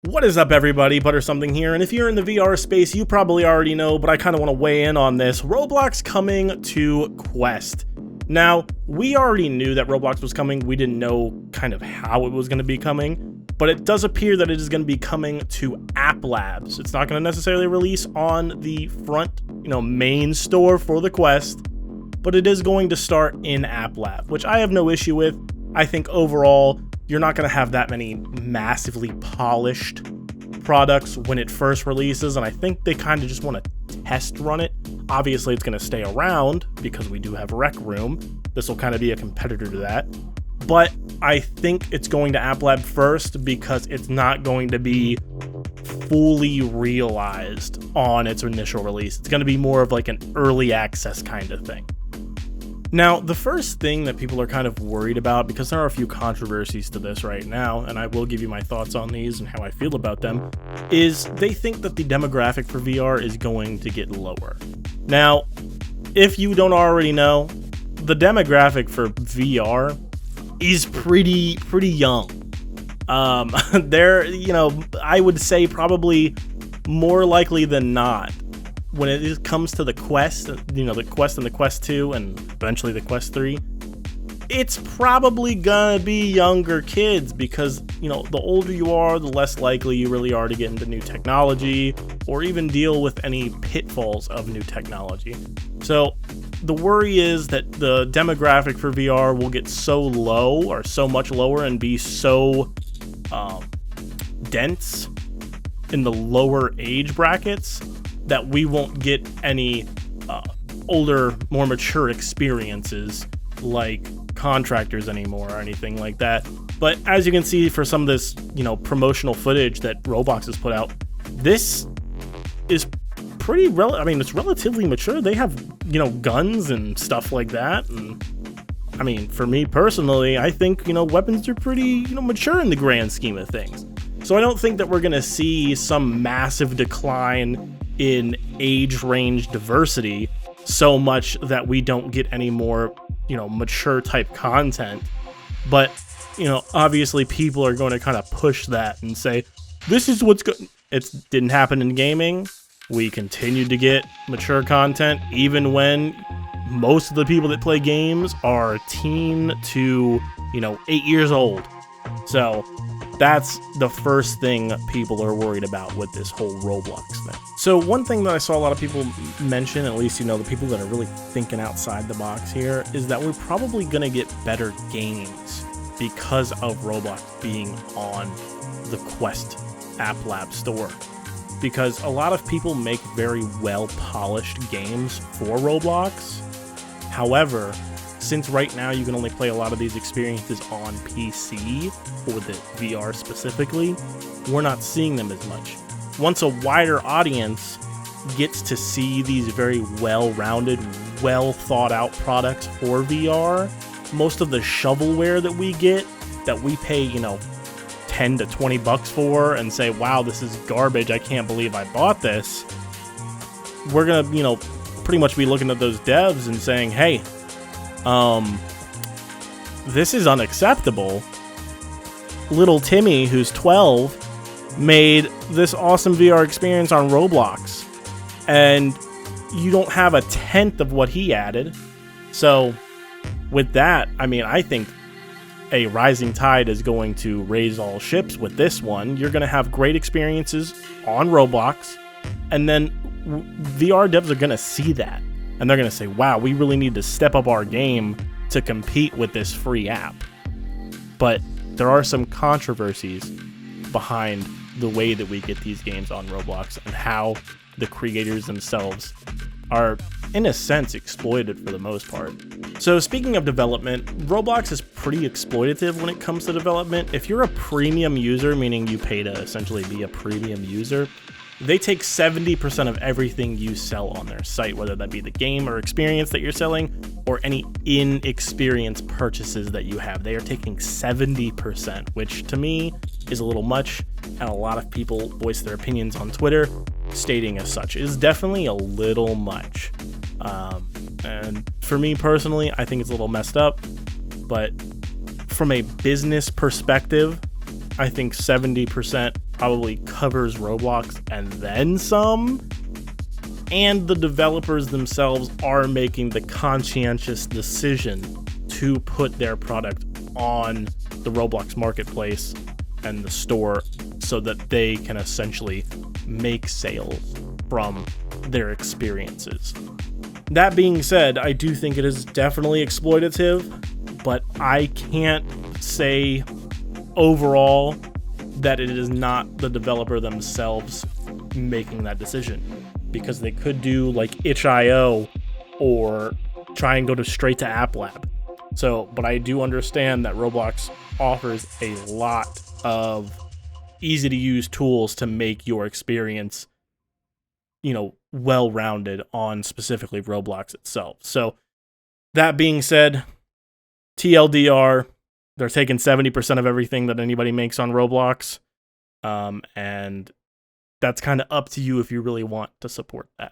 What is up, everybody? Butter Something here, and if you're in the VR space, you probably already know, but I kind of want to weigh in on this. Roblox coming to Quest. Now, we already knew that Roblox was coming. We didn't know kind of how it was going to be coming, but it does appear that it is going to be coming to App Labs. It's not going to necessarily release on the front, main store for the Quest, but it is going to start in App Lab, which I have no issue with. I think overall, you're not going to have that many massively polished products when it first releases, and I think they kind of just want to test run it. Obviously, it's going to stay around because we do have Rec Room. This will kind of be a competitor to that. But I think it's going to App Lab first because it's not going to be fully realized on its initial release. It's going to be more of like an early access kind of thing. Now, the first thing that people are kind of worried about, because there are a few controversies to this right now, and I will give you my thoughts on these and how I feel about them, is they think that the demographic for VR is going to get lower. Now, if you don't already know, the demographic for VR is pretty young. I would say probably more likely than not, when it comes to the Quest, the Quest and the Quest 2 and eventually the Quest 3, it's probably gonna be younger kids because, the older you are, the less likely you really are to get into new technology or even deal with any pitfalls of new technology. So the worry is that the demographic for VR will get so low or so much lower and be so dense in the lower age brackets that we won't get any older, more mature experiences like contractors anymore or anything like that. But as you can see for some of this, promotional footage that Roblox has put out, this is it's relatively mature. They have, guns and stuff like that. And for me personally, I think, weapons are pretty, mature in the grand scheme of things. So I don't think that we're going to see some massive decline in age range diversity so much that we don't get any more, mature type content. But, obviously people are going to kind of push that and say, this is what's good. It didn't happen in gaming. We continued to get mature content even when most of the people that play games are teen to, 8 years old. So that's the first thing people are worried about with this whole Roblox thing. So one thing that I saw a lot of people mention, at least, the people that are really thinking outside the box here, is that we're probably going to get better games because of Roblox being on the Quest App Lab store. Because a lot of people make very well polished games for Roblox. However, since right now you can only play a lot of these experiences on PC, or the VR specifically, we're not seeing them as much. Once a wider audience gets to see these very well-rounded, well-thought-out products for VR, most of the shovelware that we get, that we pay, 10 to 20 bucks for and say, wow, this is garbage, I can't believe I bought this, we're gonna, pretty much be looking at those devs and saying, hey, this is unacceptable. Little Timmy, who's 12, made this awesome VR experience on Roblox, and you don't have a tenth of what he added. So with that, I think a rising tide is going to raise all ships with this one. You're going to have great experiences on Roblox, and then VR devs are going to see that, and they're going to say, wow, we really need to step up our game to compete with this free app. But there are some controversies behind the way that we get these games on Roblox and how the creators themselves are, in a sense, exploited for the most part. So speaking of development, Roblox is pretty exploitative when it comes to development. If you're a premium user, meaning you pay to essentially be a premium user, they take 70% of everything you sell on their site, whether that be the game or experience that you're selling or any in-experience purchases that you have. They are taking 70%, which to me is a little much, and a lot of people voice their opinions on Twitter stating as such. It is definitely a little much. And for me personally, I think it's a little messed up, but from a business perspective, I think 70% probably covers Roblox and then some. And the developers themselves are making the conscientious decision to put their product on the Roblox marketplace and the store so that they can essentially make sales from their experiences. That being said, I do think it is definitely exploitative, but I can't say overall that it is not the developer themselves making that decision, because they could do like itch.io or try and go to straight to App Lab. So, but I do understand that Roblox offers a lot of easy to use tools to make your experience, well-rounded on specifically Roblox itself. So that being said, TLDR, they're taking 70% of everything that anybody makes on Roblox. And that's kind of up to you if you really want to support that.